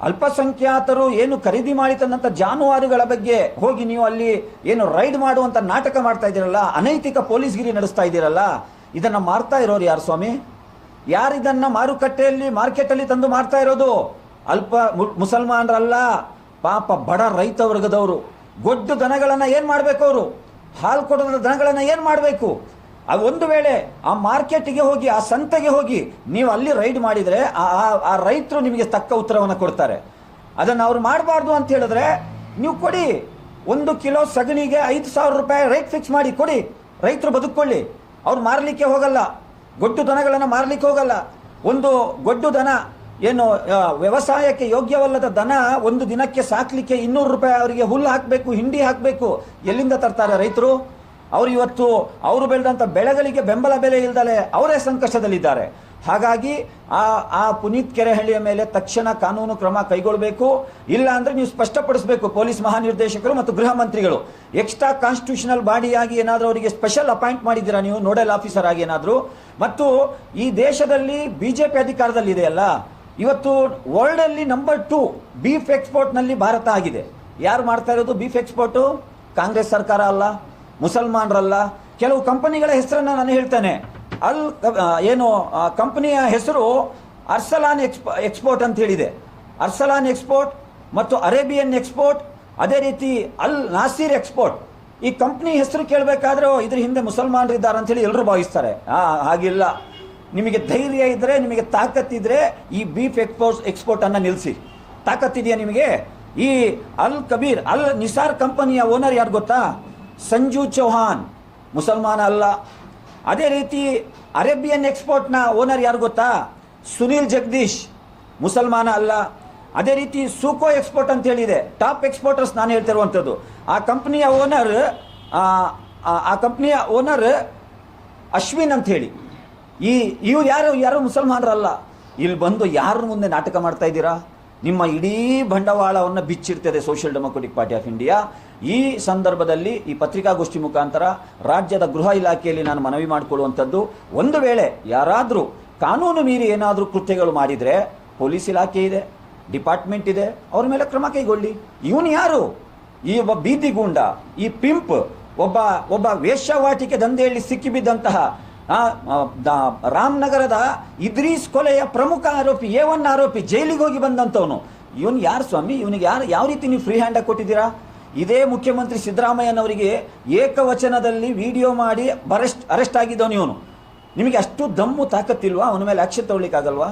ಅಲ್ಪಸಂಖ್ಯಾತರು ಏನು ಖರೀದಿ ಮಾಡಿ ತಂದಂಥ ಜಾನುವಾರುಗಳ ಬಗ್ಗೆ ಹೋಗಿ ನೀವು ಅಲ್ಲಿ ಏನು ರೈಡ್ ಮಾಡುವಂಥ ನಾಟಕ ಮಾಡ್ತಾ ಇದ್ದೀರಲ್ಲ, ಅನೈತಿಕ ಪೊಲೀಸ್ಗಿರಿ ನಡೆಸ್ತಾ ಇದ್ದೀರಲ್ಲ, ಇದನ್ನು ಮಾಡ್ತಾ ಇರೋರು ಯಾರು ಸ್ವಾಮಿ? ಯಾರು ಇದನ್ನು ಮಾರ್ಕೆಟಲ್ಲಿ ತಂದು ಮಾಡ್ತಾ ಇರೋದು? ಮುಸಲ್ಮಾನರಲ್ಲ, ಪಾಪ ಬಡ ರೈತ ವರ್ಗದವರು. ಗೊಡ್ಡು ದನಗಳನ್ನು ಏನು ಮಾಡಬೇಕು? ಅವರು ಹಾಲು ಕೊಡೋದ ದನಗಳನ್ನು ಏನು ಮಾಡಬೇಕು? ಒಂದು ವೇಳೆ ಆ ಮಾರ್ಕೆಟ್ಗೆ ಹೋಗಿ, ಆ ಸಂತೆಗೆ ಹೋಗಿ ನೀವು ಅಲ್ಲಿ ರೈಡ್ ಮಾಡಿದರೆ ಆ ರೈತರು ನಿಮಗೆ ತಕ್ಕ ಉತ್ತರವನ್ನು ಕೊಡ್ತಾರೆ. ಅದನ್ನು ಅವ್ರು ಮಾಡಬಾರ್ದು ಅಂತ ಹೇಳಿದ್ರೆ ನೀವು ಕೊಡಿ. 1 ಕಿಲೋ ಸಗಣಿಗೆ 5,000 ರೂಪಾಯಿ ರೇಟ್ ಫಿಕ್ಸ್ ಮಾಡಿ ಕೊಡಿ. ರೈತರು ಬದುಕೊಳ್ಳಿ. ಅವ್ರು ಮಾರಲಿಕ್ಕೆ ಹೋಗಲ್ಲ, ಗೊಡ್ಡು ದನಗಳನ್ನು ಮಾರಲಿಕ್ಕೆ ಹೋಗಲ್ಲ. ಒಂದು ಗೊಡ್ಡು ದನ ಏನು ವ್ಯವಸಾಯಕ್ಕೆ ಯೋಗ್ಯವಲ್ಲದ ದನ ಒಂದು ದಿನಕ್ಕೆ ಸಾಕಲಿಕ್ಕೆ 200 ರೂಪಾಯಿ ಅವರಿಗೆ ಹುಲ್ಲು ಹಾಕಬೇಕು, ಹಿಂಡಿ ಹಾಕಬೇಕು. ಎಲ್ಲಿಂದ ತರ್ತಾರೆ ರೈತರು? ಅವರು ಇವತ್ತು ಅವರು ಬೆಳೆದಂಥ ಬೆಳೆಗಳಿಗೆ ಬೆಂಬಲ ಬೆಲೆ ಇಲ್ದಲೆ ಅವರೇ ಸಂಕಷ್ಟದಲ್ಲಿದ್ದಾರೆ. ಹಾಗಾಗಿ ಆ ಪುನೀತ್ ಕೆರೆಹಳ್ಳಿಯ ಮೇಲೆ ತಕ್ಷಣ ಕಾನೂನು ಕ್ರಮ ಕೈಗೊಳ್ಳಬೇಕು. ಇಲ್ಲ ಅಂದರೆ ನೀವು ಸ್ಪಷ್ಟಪಡಿಸಬೇಕು, ಪೊಲೀಸ್ ಮಹಾನಿರ್ದೇಶಕರು ಮತ್ತು ಗೃಹ ಮಂತ್ರಿಗಳು. ಎಕ್ಸ್ಟ್ರಾ ಕಾನ್ಸ್ಟಿಟ್ಯೂಷನಲ್ ಬಾಡಿಯಾಗಿ ಏನಾದರೂ ಅವರಿಗೆ ಸ್ಪೆಷಲ್ ಅಪಾಯಿಂಟ್ ಮಾಡಿದ್ದೀರಾ ನೀವು, ನೋಡಲ್ ಆಫೀಸರ್ ಆಗಿ ಏನಾದರೂ? ಮತ್ತು ಈ ದೇಶದಲ್ಲಿ BJP ಅಧಿಕಾರದಲ್ಲಿ ಇದೆಯಲ್ಲ, ಇವತ್ತು ವರ್ಲ್ಡಲ್ಲಿ ನಂಬರ್ 2 ಬೀಫ್ ಎಕ್ಸ್ಪೋರ್ಟ್ನಲ್ಲಿ ಭಾರತ ಆಗಿದೆ. ಯಾರು ಮಾಡ್ತಾ ಇರೋದು ಬೀಫ್ ಎಕ್ಸ್ಪೋರ್ಟು? ಕಾಂಗ್ರೆಸ್ ಸರ್ಕಾರ ಅಲ್ಲ, ಮುಸಲ್ಮಾನರಲ್ಲ. ಕೆಲವು ಕಂಪನಿಗಳ ಹೆಸರನ್ನು ನಾನು ಹೇಳ್ತೇನೆ. ಕಂಪನಿಯ ಹೆಸರು ಅರ್ಸಲಾನ್ ಎಕ್ಸ್ಪೋರ್ಟ್ ಅಂತ ಹೇಳಿದೆ. ಅರ್ಸಲಾನ್ ಎಕ್ಸ್ಪೋರ್ಟ್ ಮತ್ತು ಅರೇಬಿಯನ್ ಎಕ್ಸ್ಪೋರ್ಟ್, ಅದೇ ರೀತಿ ಅಲ್ ನಾಸೀರ್ ಎಕ್ಸ್ಪೋರ್ಟ್. ಈ ಕಂಪ್ನಿ ಹೆಸರು ಕೇಳಬೇಕಾದ್ರೆ ಇದ್ರ ಹಿಂದೆ ಮುಸಲ್ಮಾನರಿದ್ದಾರೆ ಅಂತೇಳಿ ಎಲ್ಲರೂ ಭಾವಿಸ್ತಾರೆ. ಹಾಗಿಲ್ಲ. ನಿಮಗೆ ಧೈರ್ಯ ಇದ್ದರೆ, ನಿಮಗೆ ತಾಕತ್ತಿದ್ರೆ ಈ ಬೀಫ್ ಎಕ್ಸ್ಪೋರ್ಟ್ ಅನ್ನು ನಿಲ್ಲಿಸಿ. ತಾಕತ್ತಿದೆಯಾ ನಿಮಗೆ? ಈ ಅಲ್ ನಿಸಾರ್ ಕಂಪನಿಯ ಓನರ್ ಯಾರು ಗೊತ್ತಾ? ಸಂಜು ಚೌಹಾನ್, ಮುಸಲ್ಮಾನ ಅಲ್ಲ. ಅದೇ ರೀತಿ ಅರೇಬಿಯನ್ ಎಕ್ಸ್ಪೋರ್ಟ್ನ ಓನರ್ ಯಾರು ಗೊತ್ತಾ? ಸುನಿಲ್ ಜಗದೀಶ್, ಮುಸಲ್ಮಾನ ಅಲ್ಲ. ಅದೇ ರೀತಿ ಸೂಕೋ ಎಕ್ಸ್ಪೋರ್ಟ್ ಅಂತ ಹೇಳಿದೆ, ಟಾಪ್ ಎಕ್ಸ್ಪೋರ್ಟರ್ಸ್ ನಾನು ಹೇಳ್ತಿರುವಂಥದ್ದು. ಆ ಕಂಪನಿಯ ಓನರ್ ಆ ಕಂಪ್ನಿಯ ಓನರ್ ಅಶ್ವಿನ್ ಅಂತ ಹೇಳಿ. ಇವ್ರು ಯಾರು ಮುಸಲ್ಮಾನರಲ್ಲ. ಇಲ್ಲಿ ಬಂದು ಯಾರ ಮುಂದೆ ನಾಟಕ ಮಾಡ್ತಾ ಇದ್ದೀರಾ? ನಿಮ್ಮ ಇಡೀ ಬಂಡವಾಳವನ್ನು ಬಿಚ್ಚಿಡ್ತದೆ social democratic party of India. ಈ ಸಂದರ್ಭದಲ್ಲಿ ಈ ಪತ್ರಿಕಾಗೋಷ್ಠಿ ಮುಖಾಂತರ ರಾಜ್ಯದ ಗೃಹ ಇಲಾಖೆಯಲ್ಲಿ ನಾನು ಮನವಿ ಮಾಡಿಕೊಳ್ಳುವಂಥದ್ದು, ಒಂದು ವೇಳೆ ಯಾರಾದರೂ ಕಾನೂನು ಮೀರಿ ಏನಾದರೂ ಕೃತ್ಯಗಳು ಮಾಡಿದರೆ ಪೊಲೀಸ್ ಇಲಾಖೆ ಇದೆ, ಡಿಪಾರ್ಟ್ಮೆಂಟ್ ಇದೆ, ಅವ್ರ ಮೇಲೆ ಕ್ರಮ ಕೈಗೊಳ್ಳಿ. ಇವನು ಯಾರು? ಈ ಒಬ್ಬ ಬೀದಿ ಗೂಂಡ, ಈ ಪಿಂಪ್, ಒಬ್ಬ ವೇಶ್ಯಾವಾಟಿಕೆ ದಂಧೆಯಲ್ಲಿ ಸಿಕ್ಕಿಬಿದ್ದಂತಹ ರಾಮನಗರದ ಇದ್ರೀಸ್ ಕೊಲೆಯ ಪ್ರಮುಖ ಆರೋಪಿ, A1 ಆರೋಪಿ, ಜೈಲಿಗೆ ಹೋಗಿ ಬಂದಂಥವನು. ಇವನು ಯಾರು ಸ್ವಾಮಿ? ಇವನಿಗೆ ಯಾವ ರೀತಿ ನೀವು ಫ್ರೀ ಹ್ಯಾಂಡಾಗಿ ಕೊಟ್ಟಿದ್ದೀರಾ? ಇದೇ ಮುಖ್ಯಮಂತ್ರಿ ಸಿದ್ದರಾಮಯ್ಯನವರಿಗೆ ಏಕವಚನದಲ್ಲಿ ವಿಡಿಯೋ ಮಾಡಿ ಅರೆಸ್ಟ್ ಆಗಿದ್ದವನು ಇವನು. ನಿಮಗೆ ಅಷ್ಟು ದಮ್ಮು ತಾಕತ್ತಿಲ್ವಾ? ಅವನ ಮೇಲೆ ಆಕ್ಷನ್ ತಗೊಳ್ಳಿಕ್ಕಾಗಲ್ವಾ?